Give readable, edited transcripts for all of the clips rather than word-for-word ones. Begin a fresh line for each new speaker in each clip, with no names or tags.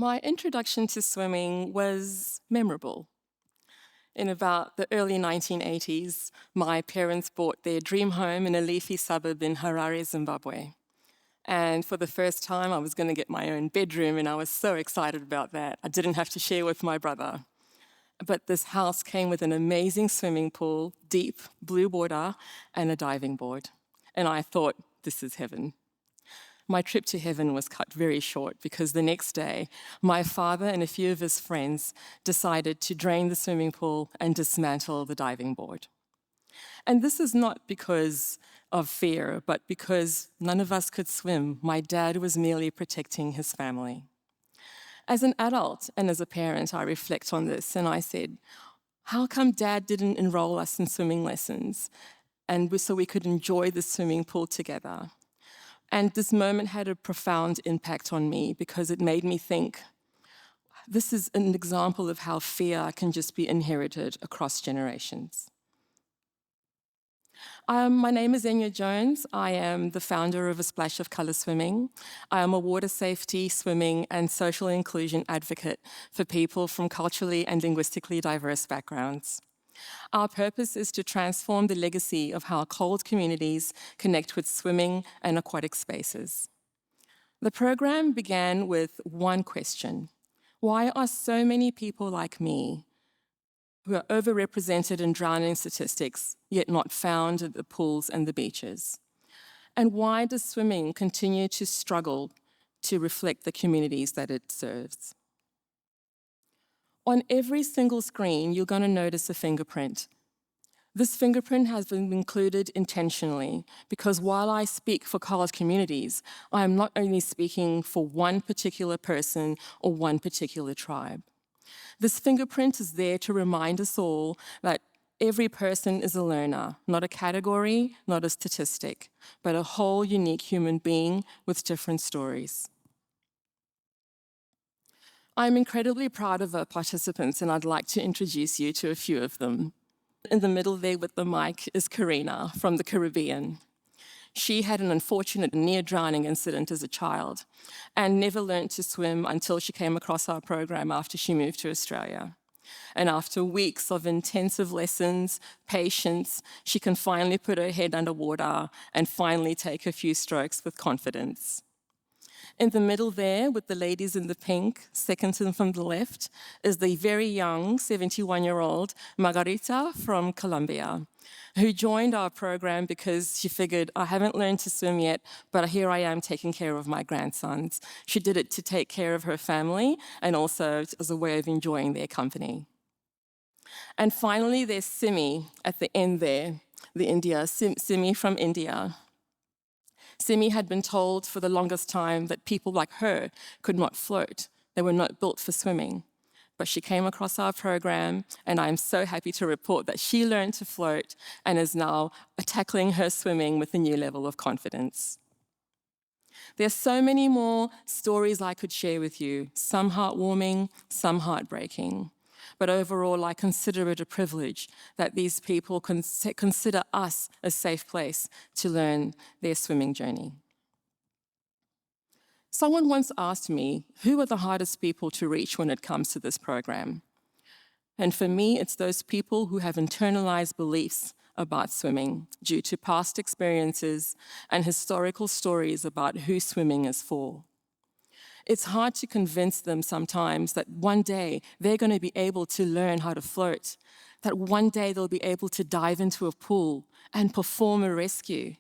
My introduction to swimming was memorable. In about the early 1980s, my parents bought their dream home in a leafy suburb in Harare, Zimbabwe. And for the first time, I was going to get my own bedroom, and I was so excited about that. I didn't have to share with my brother. But this house came with an amazing swimming pool, deep blue water, and a diving board. And I thought, this is heaven. My trip to heaven was cut very short because the next day, my father and a few of his friends decided to drain the swimming pool and dismantle the diving board. And this is not because of fear, but because none of us could swim. My dad was merely protecting his family. As an adult and as a parent, I reflect on this and I said, how come Dad didn't enroll us in swimming lessons and so we could enjoy the swimming pool together? And this moment had a profound impact on me because it made me think, this is an example of how fear can just be inherited across generations. My name is Ennia Jones. I am the founder of A Splash of Colour Swimming. I am a water safety, swimming and social inclusion advocate for people from culturally and linguistically diverse backgrounds. Our purpose is to transform the legacy of how cold communities connect with swimming and aquatic spaces. The program began with one question: why are so many people like me, who are overrepresented in drowning statistics, yet not found at the pools and the beaches? And why does swimming continue to struggle to reflect the communities that it serves? On every single screen, you're going to notice a fingerprint. This fingerprint has been included intentionally because while I speak for college communities, I am not only speaking for one particular person or one particular tribe. This fingerprint is there to remind us all that every person is a learner, not a category, not a statistic, but a whole unique human being with different stories. I'm incredibly proud of our participants, and I'd like to introduce you to a few of them. In the middle there with the mic is Karina from the Caribbean. She had an unfortunate near-drowning incident as a child and never learned to swim until she came across our program after she moved to Australia. And after weeks of intensive lessons, patience, she can finally put her head under water and finally take a few strokes with confidence. In the middle there, with the ladies in the pink, second to them from the left, is the very young 71-year-old Margarita from Colombia, who joined our program because she figured, I haven't learned to swim yet, but here I am taking care of my grandsons. She did it to take care of her family and also as a way of enjoying their company. And finally, there's Simi at the end there, Simi from India. Simi had been told for the longest time that people like her could not float. They were not built for swimming. But she came across our program, and I'm so happy to report that she learned to float and is now tackling her swimming with a new level of confidence. There's so many more stories I could share with you, some heartwarming, some heartbreaking. But overall, I consider it a privilege that these people consider us a safe place to learn their swimming journey. Someone once asked me, who are the hardest people to reach when it comes to this program? And for me, it's those people who have internalized beliefs about swimming due to past experiences and historical stories about who swimming is for. It's hard to convince them sometimes that one day they're going to be able to learn how to float, that one day they'll be able to dive into a pool and perform a rescue.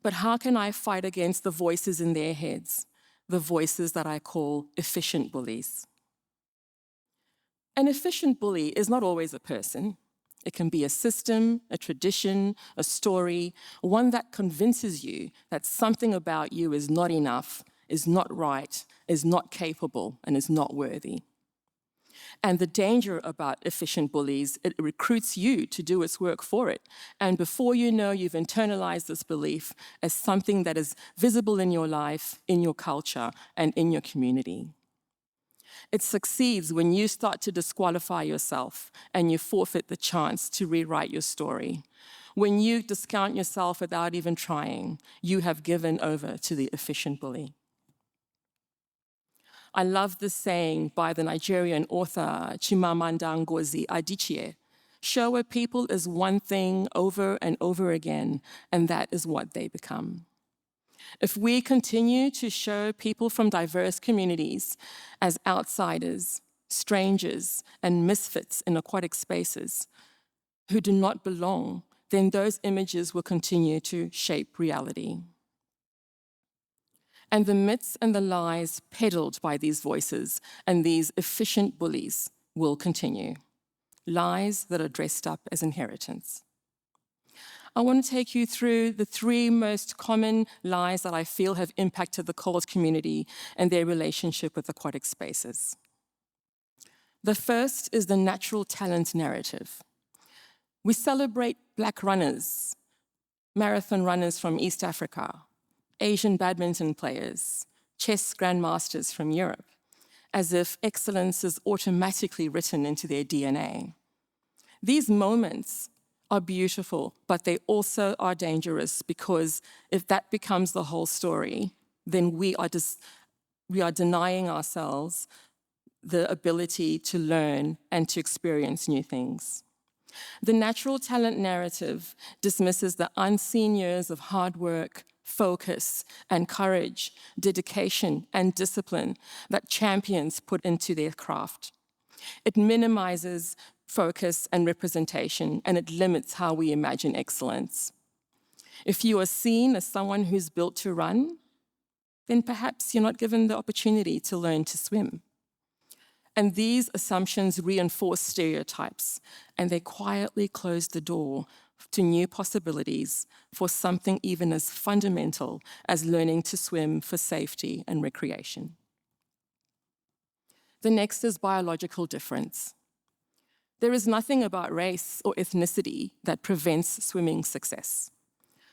But how can I fight against the voices in their heads, the voices that I call efficient bullies? An efficient bully is not always a person. It can be a system, a tradition, a story, one that convinces you that something about you is not enough, is not right, is not capable, and is not worthy. And the danger about efficient bullies, it recruits you to do its work for it. And before you know, you've internalized this belief as something that is visible in your life, in your culture, and in your community. It succeeds when you start to disqualify yourself and you forfeit the chance to rewrite your story. When you discount yourself without even trying, you have given over to the efficient bully. I love this saying by the Nigerian author Chimamanda Ngozi Adichie: show a people as one thing over and over again, and that is what they become. If we continue to show people from diverse communities as outsiders, strangers, and misfits in aquatic spaces who do not belong, then those images will continue to shape reality. And the myths and the lies peddled by these voices and these efficient bullies will continue. Lies that are dressed up as inheritance. I want to take you through the 3 most common lies that I feel have impacted the cold community and their relationship with aquatic spaces. The first is the natural talent narrative. We celebrate Black runners, marathon runners from East Africa, Asian badminton players, chess grandmasters from Europe, as if excellence is automatically written into their DNA. These moments are beautiful, but they also are dangerous, because if that becomes the whole story, then we are denying ourselves the ability to learn and to experience new things. The natural talent narrative dismisses the unseen years of hard work, focus, and courage, dedication, and discipline that champions put into their craft. It minimizes focus and representation, and it limits how we imagine excellence. If you are seen as someone who's built to run, then perhaps you're not given the opportunity to learn to swim. And these assumptions reinforce stereotypes, and they quietly close the door to new possibilities for something even as fundamental as learning to swim for safety and recreation. The next is biological difference. There is nothing about race or ethnicity that prevents swimming success.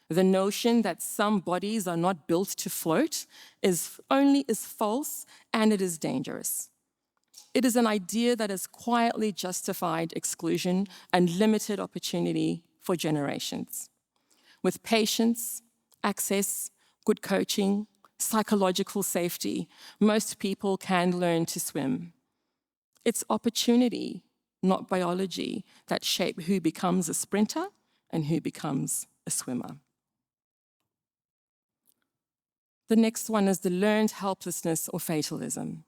The notion that some bodies are not built to float is false, and it is dangerous. It is an idea that has quietly justified exclusion and limited opportunity for generations. With patience, access, good coaching, psychological safety, most people can learn to swim. It's opportunity, not biology, that shape who becomes a sprinter and who becomes a swimmer. The next one is the learned helplessness or fatalism.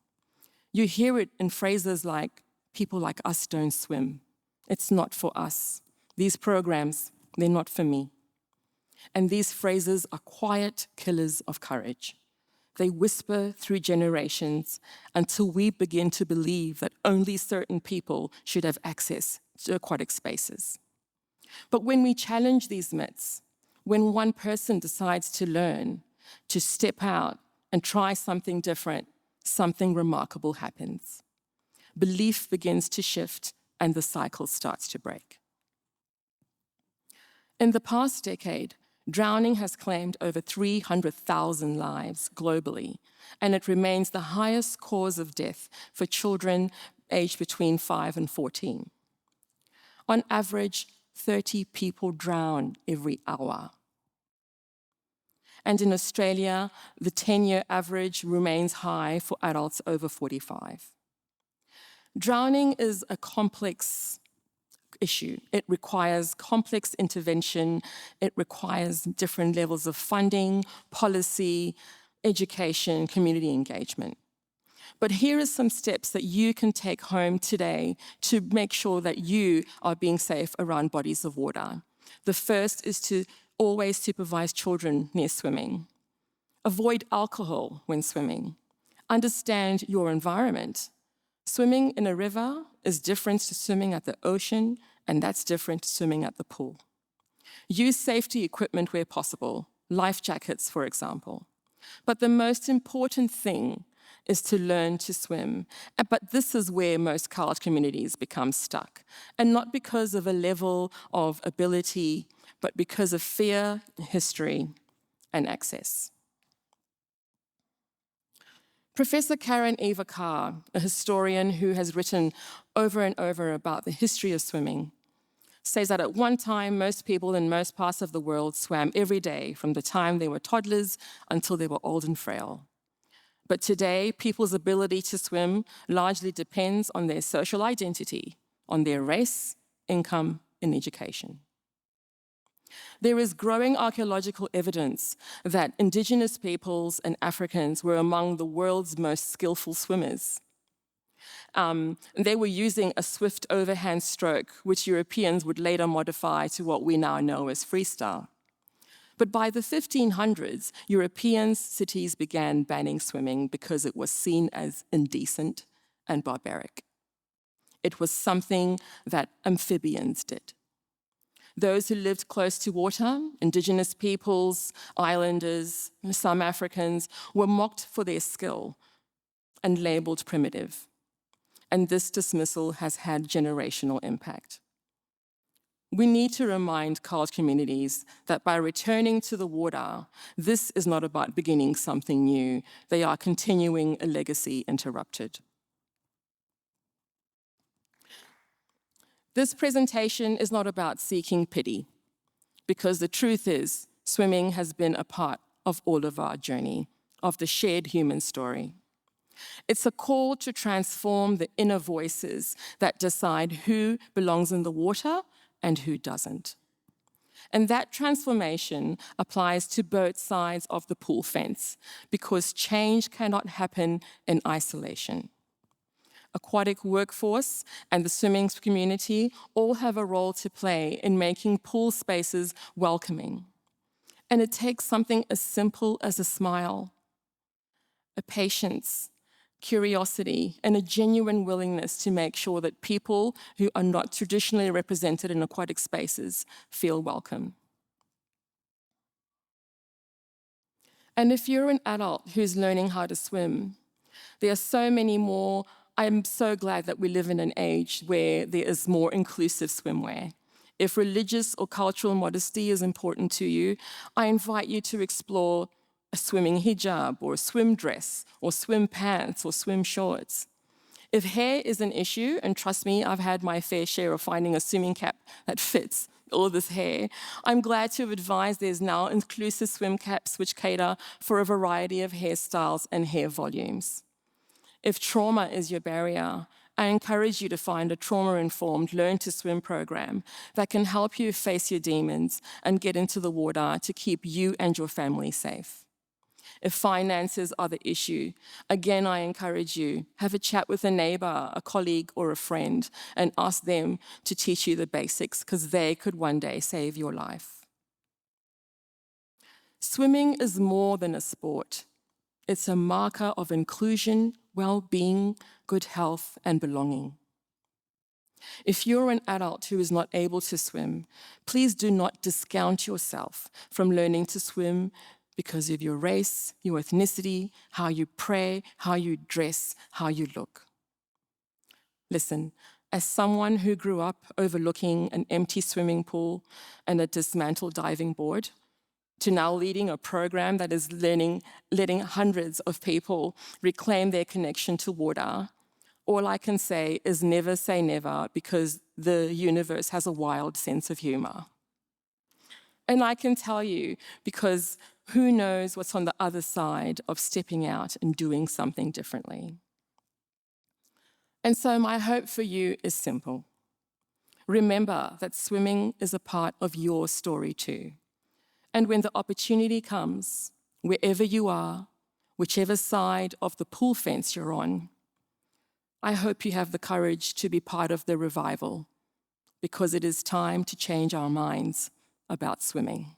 You hear it in phrases like, people like us don't swim. It's not for us. These programs, they're not for me. And these phrases are quiet killers of courage. They whisper through generations until we begin to believe that only certain people should have access to aquatic spaces. But when we challenge these myths, when one person decides to learn, to step out and try something different, something remarkable happens. Belief begins to shift and the cycle starts to break. In the past decade, drowning has claimed over 300,000 lives globally, and it remains the highest cause of death for children aged between 5 and 14. On average, 30 people drown every hour. And in Australia, the 10-year average remains high for adults over 45. Drowning is a complex issue. It requires complex intervention. It requires different levels of funding, policy, education, community engagement. But here are some steps that you can take home today to make sure that you are being safe around bodies of water. The first is to always supervise children near swimming. Avoid alcohol when swimming. Understand your environment. Swimming in a river is different to swimming at the ocean, and that's different to swimming at the pool. Use safety equipment where possible, life jackets, for example. But the most important thing is to learn to swim. But this is where most college communities become stuck, and not because of a level of ability, but because of fear, history, and access. Professor Karen Eva Carr, a historian who has written over and over about the history of swimming, says that at one time, most people in most parts of the world swam every day from the time they were toddlers until they were old and frail. But today, people's ability to swim largely depends on their social identity, on their race, income, and education. There is growing archaeological evidence that indigenous peoples and Africans were among the world's most skillful swimmers. They were using a swift overhand stroke, which Europeans would later modify to what we now know as freestyle. But by the 1500s, European cities began banning swimming because it was seen as indecent and barbaric. It was something that amphibians did. Those who lived close to water, indigenous peoples, islanders, some Africans, were mocked for their skill and labeled primitive. And this dismissal has had generational impact. We need to remind college communities that by returning to the water, this is not about beginning something new. They are continuing a legacy interrupted. This presentation is not about seeking pity, because the truth is, swimming has been a part of all of our journey, of the shared human story. It's a call to transform the inner voices that decide who belongs in the water and who doesn't. And that transformation applies to both sides of the pool fence, because change cannot happen in isolation. Aquatic workforce and the swimming community all have a role to play in making pool spaces welcoming. And it takes something as simple as a smile, a patience, curiosity, and a genuine willingness to make sure that people who are not traditionally represented in aquatic spaces feel welcome. And if you're an adult who's learning how to swim, there are so many more. I'm so glad that we live in an age where there is more inclusive swimwear. If religious or cultural modesty is important to you, I invite you to explore a swimming hijab or a swim dress or swim pants or swim shorts. If hair is an issue, and trust me, I've had my fair share of finding a swimming cap that fits all this hair, I'm glad to advise there's now inclusive swim caps which cater for a variety of hairstyles and hair volumes. If trauma is your barrier, I encourage you to find a trauma-informed Learn to Swim program that can help you face your demons and get into the water to keep you and your family safe. If finances are the issue, again, I encourage you, have a chat with a neighbor, a colleague, or a friend, and ask them to teach you the basics, because they could one day save your life. Swimming is more than a sport. It's a marker of inclusion, well-being, good health, and belonging. If you're an adult who is not able to swim, please do not discount yourself from learning to swim because of your race, your ethnicity, how you pray, how you dress, how you look. Listen, as someone who grew up overlooking an empty swimming pool and a dismantled diving board, to now leading a program that is letting hundreds of people reclaim their connection to water, all I can say is never say never, because the universe has a wild sense of humor. And I can tell you, because who knows what's on the other side of stepping out and doing something differently. And so my hope for you is simple. Remember that swimming is a part of your story too. And when the opportunity comes, wherever you are, whichever side of the pool fence you're on, I hope you have the courage to be part of the revival, because it is time to change our minds about swimming.